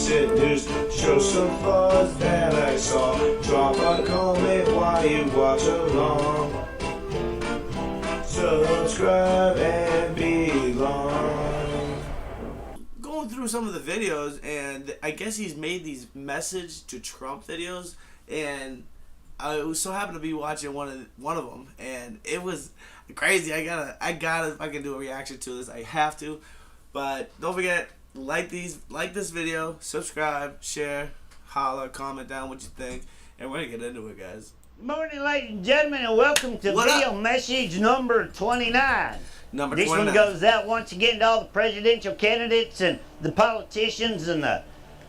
seduced. Show some fuzz that I saw. Drop a comment while you watch along. Subscribe and belong. Going through some of the videos, and I guess he's made these message to Trump videos, and I was so happened to be watching one of them, and it was crazy. I gotta fucking do a reaction to this. I have to, but don't forget, like this video, subscribe, share, holler, comment down what you think, and we're gonna get into it, guys. Morning, ladies and gentlemen, and welcome to video message number 29. This 29. one goes out once again to all the presidential candidates and the politicians and the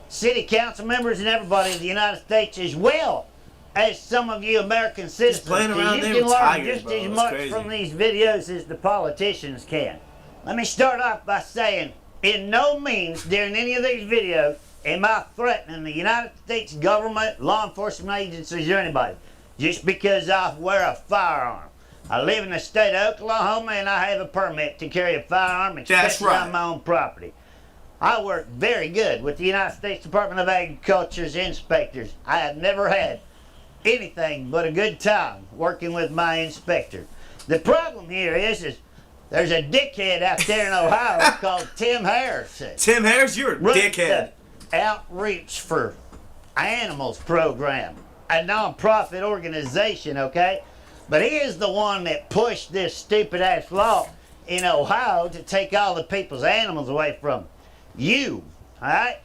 city council members and everybody in the United States, as well as some of you American citizens. Playing around you there can with learn tigers, just bro. as It's much crazy. from these videos as the politicians can. Let me start off by saying, in no means during any of these videos am I threatening the United States government, law enforcement agencies, or anybody just because I wear a firearm. I live in the state of Oklahoma and I have a permit to carry a firearm, especially on my own property. I work very good with the United States Department of Agriculture's inspectors. I have never had anything but a good time working with my inspector. The problem here is there's a dickhead out there in Ohio called Tim Harris. Tim Harris, you're a dickhead. The Outreach for Animals program, a non-profit organization, okay? But he is the one that pushed this stupid ass law in Ohio to take all the people's animals away from you, alright?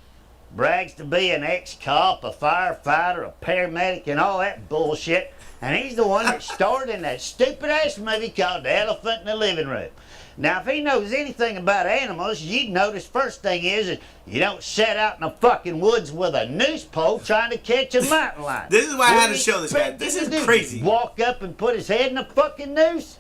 Brags to be an ex-cop, a firefighter, a paramedic, and all that bullshit. And he's the one that starred in that stupid ass movie called The Elephant in the Living Room. Now, if he knows anything about animals, you'd notice first thing is you don't set out in the fucking woods with a noose pole trying to catch a mountain lion. This is why I had to show this guy. This is crazy. Walk up and put his head in a fucking noose?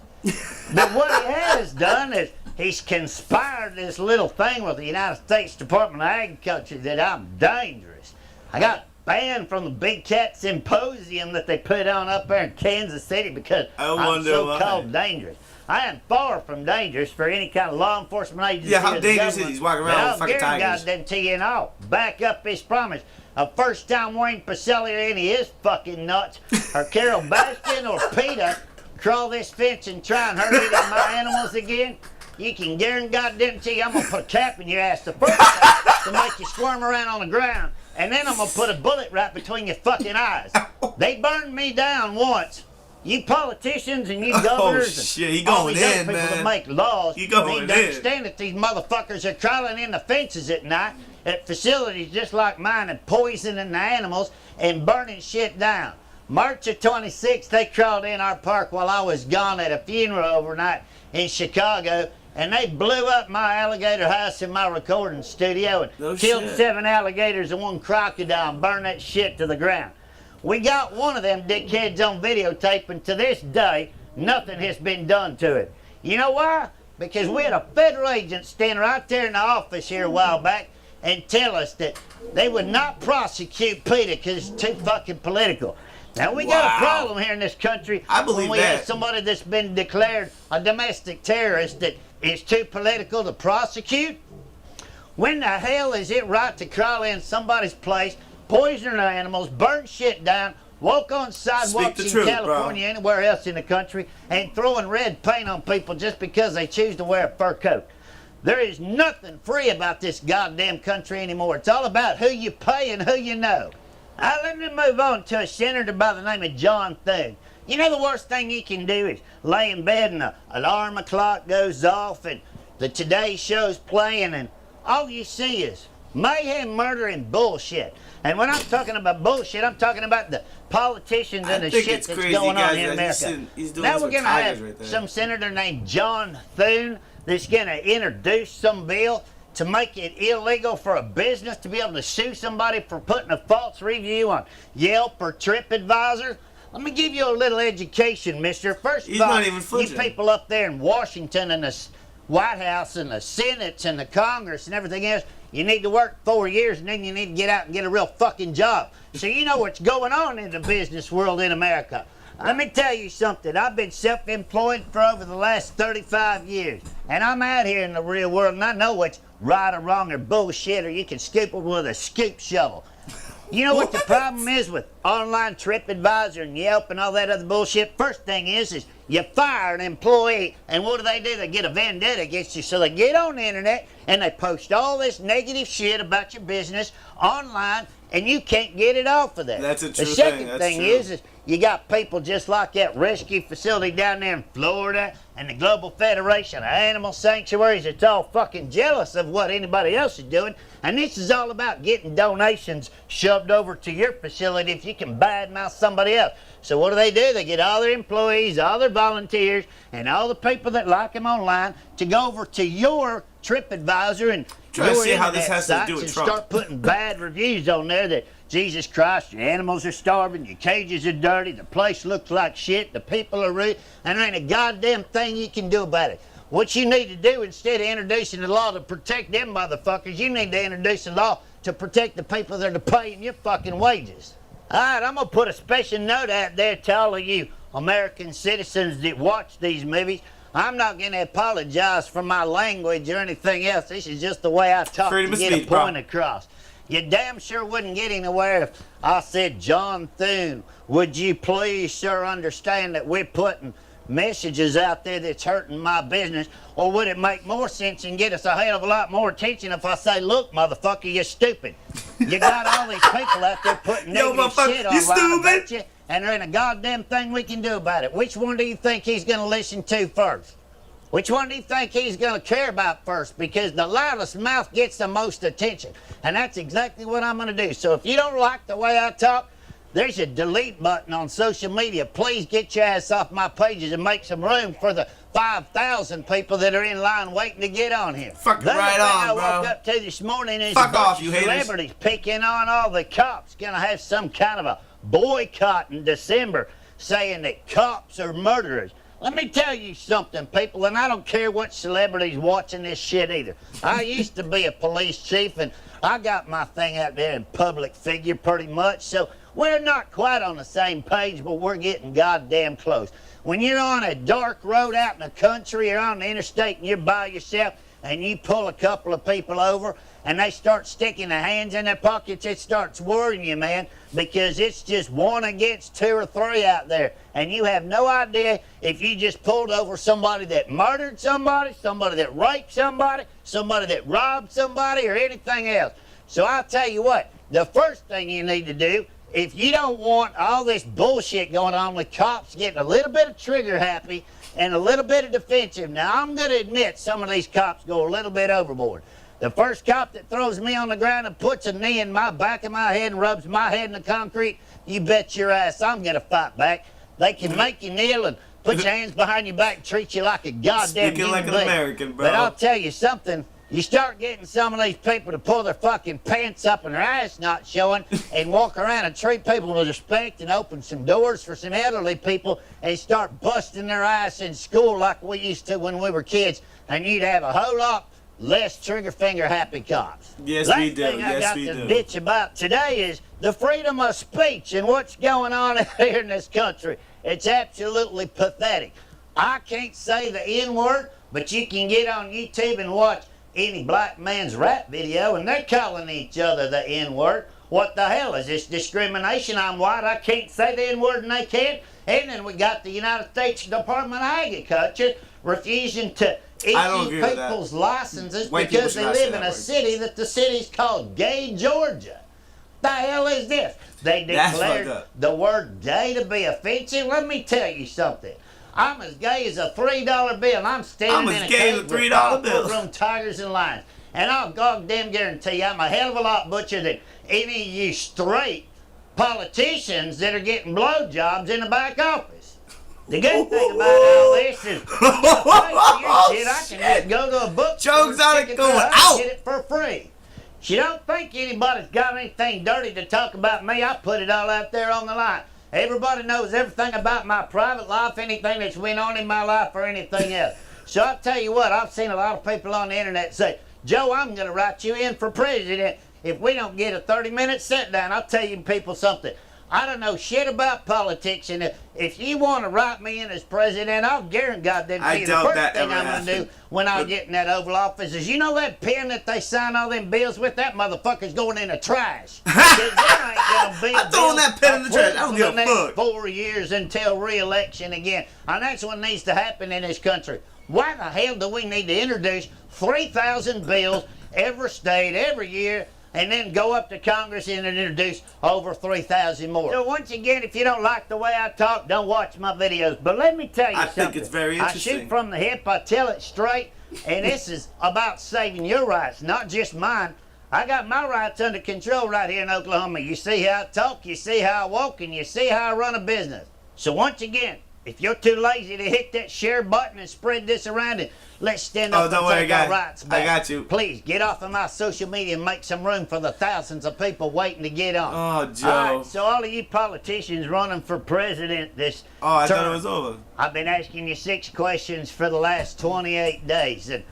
But what he has done is he's conspired this little thing with the United States Department of Agriculture that I'm dangerous. I got banned from the Big Cat Symposium that they put on up there in Kansas City because I'm so-called dangerous. I am far from dangerous for any kind of law enforcement agency. Yeah, how dangerous is he? He's walking around with fucking tigers. Goddamn TNO. Back up his promise. A first time Wayne Pacella or any of his fucking nuts, or Carol Baskin or PETA, crawl this fence and try and hurt any of my animals again, you can guarantee I'm gonna put a cap in your ass the first time to make you squirm around on the ground, and then I'm gonna put a bullet right between your fucking eyes. They burned me down once. You politicians and you governors and all these other people that make laws need to understand that these motherfuckers are crawling in the fences at night at facilities just like mine and poisoning the animals and burning shit down. March of 26th, they crawled in our park while I was gone at a funeral overnight in Chicago, and they blew up my alligator house in my recording studio and killed 7 alligators and 1 crocodile and burned that shit to the ground. We got one of them dickheads on videotape, and to this day, nothing has been done to it. You know why? Because we had a federal agent stand right there in the office here a while back and tell us that they would not prosecute PETA because it's too fucking political. Now, we got a problem here in this country. I believe when we have somebody that's been declared a domestic terrorist that is too political to prosecute. When the hell is it right to crawl in somebody's place, poison their animals, burn shit down, walk on sidewalks in California, anywhere else in the country, and throwing red paint on people just because they choose to wear a fur coat? There is nothing free about this goddamn country anymore. It's all about who you pay and who you know. Let me move on to a senator by the name of John Thune. You know the worst thing you can do is lay in bed and the alarm clock goes off and the Today Show's playing and all you see is mayhem, murder, and bullshit. And when I'm talking about bullshit, I'm talking about the politicians and the shit that's going on in America. Now we're going to have some senator named John Thune that's going to introduce some bill to make it illegal for a business to be able to sue somebody for putting a false review on Yelp or TripAdvisor. Let me give you a little education, mister. First of all, you people up there in Washington and the White House and the Senate and the Congress and everything else, you need to work 4 years and then you need to get out and get a real fucking job. So you know what's going on in the business world in America. Let me tell you something. I've been self-employed for over the last 35 years. And I'm out here in the real world, and I know what's right or wrong or bullshit, or you can scoop them with a scoop shovel. You know what the problem is with online TripAdvisor and Yelp and all that other bullshit? First thing is you fire an employee, and what do? They get a vendetta against you, so they get on the internet and they post all this negative shit about your business online, and you can't get it off of there. That's a true thing. thing. The second thing is you got people just like that rescue facility down there in Florida and the Global Federation of Animal Sanctuaries that's all fucking jealous of what anybody else is doing. And this is all about getting donations shoved over to your facility if you can badmouth somebody else. So what do? They get all their employees, all their volunteers, and all the people that like them online to go over to your TripAdvisor and Try to your see how this internet has to sites do with and Trump. start putting bad reviews on there that Jesus Christ, your animals are starving, your cages are dirty, the place looks like shit, the people are rude, and there ain't a goddamn thing you can do about it. What you need to do, instead of introducing the law to protect them motherfuckers, you need to introduce the law to protect the people that are paying your fucking wages. All right, I'm going to put a special note out there to all of you American citizens that watch these movies. I'm not going to apologize for my language or anything else. This is just the way I talk Freedom to of get a speech, bro. point across. You damn sure wouldn't get anywhere if I said, John Thune, would you please, sir, understand that we're putting messages out there that's hurting my business? Or would it make more sense and get us a hell of a lot more attention if I say, look, motherfucker, you're stupid. You got all these people out there putting negative shit online about you, and there ain't a goddamn thing we can do about it. Which one do you think he's going to listen to first? Which one do you think he's going to care about first? Because the loudest mouth gets the most attention. And that's exactly what I'm going to do. So if you don't like the way I talk, there's a delete button on social media. Please get your ass off my pages and make some room for the 5,000 people that are in line waiting to get on here. Fuck right on, bro. I woke up to this morning is Fuck a bunch off, of you haters. celebrities picking on all the cops. Going to have some kind of a boycott in December saying that cops are murderers. Let me tell you something, people, and I don't care what celebrity's watching this shit either. I used to be a police chief, and I got my thing out there in public figure pretty much, so we're not quite on the same page, but we're getting goddamn close. When you're on a dark road out in the country or on the interstate and you're by yourself and you pull a couple of people over and they start sticking their hands in their pockets, it starts worrying you, man, because it's just one against two or three out there. And you have no idea if you just pulled over somebody that murdered somebody, somebody that raped somebody, somebody that robbed somebody, or anything else. So I'll tell you what, the first thing you need to do, if you don't want all this bullshit going on with cops getting a little bit of trigger happy and a little bit of defensive. Now, I'm going to admit some of these cops go a little bit overboard. The first cop that throws me on the ground and puts a knee in my back of my head and rubs my head in the concrete, you bet your ass I'm going to fight back. They can make you kneel and put your hands behind your back and treat you like a goddamn Speaking like an American, bro. But I'll tell you something. You start getting some of these people to pull their fucking pants up and their ass not showing and walk around and treat people with respect and open some doors for some elderly people and start busting their ass in school like we used to when we were kids, and you'd have a whole lot less trigger finger happy cops. Yes, Last we do. thing I Yes, got we to do. bitch about today is the freedom of speech and what's going on here in this country. It's absolutely pathetic. I can't say the N-word, but you can get on YouTube and watch any black man's rap video and they're calling each other the N-word. What the hell is this discrimination? I'm white, I can't say the N-word and they can't. And then we got the United States Department of Agriculture refusing to I don't issue agree with that. people's licenses White because people they should not say live in that a word. city that the city's called Gay, Georgia. The hell is this? They That's declared fucked up. the word gay to be offensive. Let me tell you something. I'm as gay as a $3 bill. I'm standing I'm as in a gay as cage a with $3 bill. full-grown tigers and lions. And I'll goddamn guarantee you I'm a hell of a lot butcher than any of you straight politicians that are getting blowjobs in the back office. The good thing about all this is, shit, I can just go to a bookstore, Jokes on stick it it going to the house, out. get it for free. You don't think anybody's got anything dirty to talk about me? I put it all out there on the line. Everybody knows everything about my private life, anything that's went on in my life or anything else. So I'll tell you what, I've seen a lot of people on the internet say, Joe, I'm going to write you in for president if we don't get a 30-minute sit down. I'll tell you people something. I don't know shit about politics, and if you want to write me in as president, I'll guarantee God that I the doubt first that thing ever I'm going to do happened. when I get in that Oval Office is, you know that pen that they sign all them bills with? That motherfucker's going in the trash. 'Cause there ain't gonna be a I'm throwing bill that pen in the trash. I don't for give the a next fuck. 4 years until re-election again. And that's what needs to happen in this country. Why the hell do we need to introduce 3,000 bills every state, every year, and then go up to Congress and introduce over 3,000 more? So once again, if you don't like the way I talk, don't watch my videos. But let me tell you something. I think it's very interesting. I shoot from the hip, I tell it straight, and this is about saving your rights, not just mine. I got my rights under control right here in Oklahoma. You see how I talk, you see how I walk, and you see how I run a business. So once again, if you're too lazy to hit that share button and spread this around, and let's stand up and take our rights back. I got you. Please get off of my social media and make some room for the thousands of people waiting to get on. Oh, Joe. All right, so all of you politicians running for president this I term, thought it was over. I've been asking you 6 questions for the last 28 days, and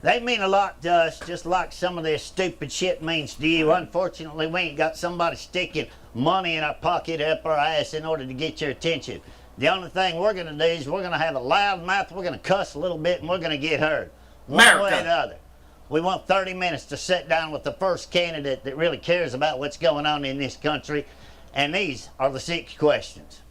they mean a lot to us, just like some of this stupid shit means to you. Unfortunately, we ain't got somebody sticking money in our pocket up our ass in order to get your attention. The only thing we're going to do is we're going to have a loud mouth, we're going to cuss a little bit, and we're going to get heard. One way or the other. We want 30 minutes to sit down with the first candidate that really cares about what's going on in this country. And these are the 6 questions.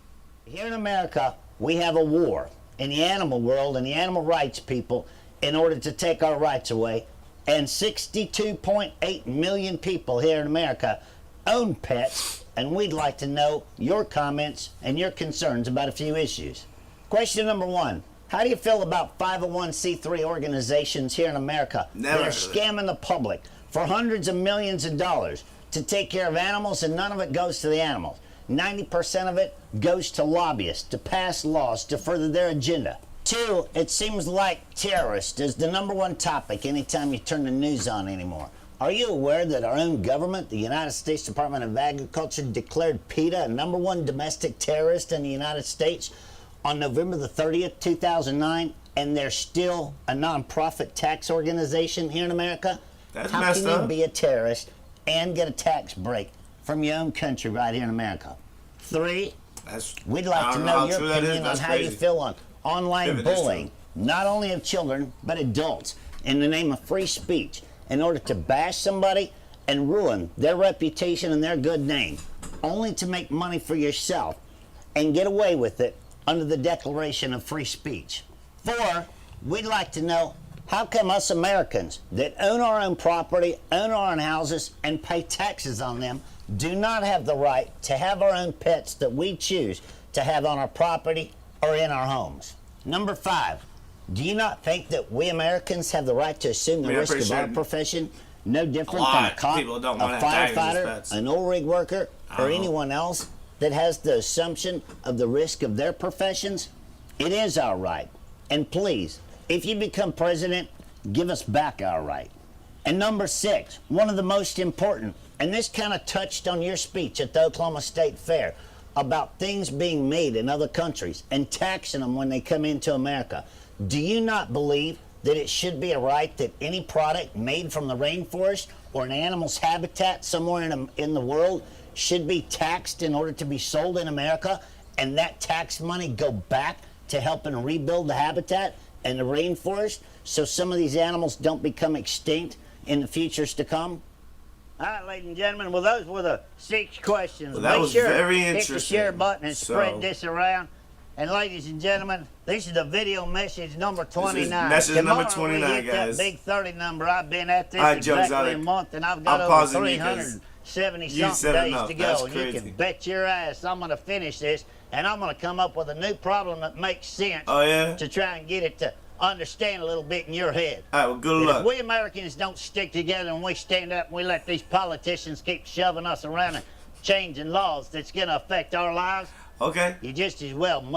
Here in America, we have a war in the animal world and the animal rights people in order to take our rights away. And 62.8 million people here in America own pets, and we'd like to know your comments and your concerns about a few issues. Question number 1. How do you feel about 501c3 organizations here in America that are scamming the public for hundreds of millions of dollars to take care of animals, and none of it goes to the animals? 90% of it goes to lobbyists to pass laws to further their agenda. 2, it seems like terrorist is the #1 topic anytime you turn the news on anymore. Are you aware that our own government, the United States Department of Agriculture, declared PETA a #1 domestic terrorist in the United States on November the 30th, 2009, and they're still a non-profit tax organization here in America? That's How messed can up. you be a terrorist and get a tax break from your own country right here in America? 3, we'd like to know your opinion on how you feel on online bullying, not only of children, but adults, in the name of free speech, in order to bash somebody and ruin their reputation and their good name, only to make money for yourself and get away with it under the Declaration of Free Speech. 4, we'd like to know, how come us Americans that own our own property, own our own houses, and pay taxes on them do not have the right to have our own pets that we choose to have on our property or in our homes? Number 5, do you not think that we Americans have the right to assume the risk of our profession, no different from a cop, a firefighter, an oil rig worker, or anyone else that has the assumption of the risk of their professions? It is our right. And please, if you become president, give us back our right. And number 6, one of the most important, and this kind of touched on your speech at the Oklahoma State Fair about things being made in other countries and taxing them when they come into America. Do you not believe that it should be a right that any product made from the rainforest or an animal's habitat somewhere in the world should be taxed in order to be sold in America, and that tax money go back to helping rebuild the habitat and the rainforest so some of these animals don't become extinct in the futures to come? All right, ladies and gentlemen, well, those were the 6 questions. Well, that was very interesting. Hit the share button and spread this around. And ladies and gentlemen, this is the video message number 29. Message number 29, we hit guys. That big 30 number. I've been at this Joe exactly a month, and I've got over 370-something days to go. That's and crazy. you can bet your ass I'm going to finish this, and I'm going to come up with a new problem that makes sense to try and get it to understand a little bit in your head. All right, well, good luck. If we Americans don't stick together and we stand up and we let these politicians keep shoving us around and changing laws that's going to affect our lives, okay, you just as well move.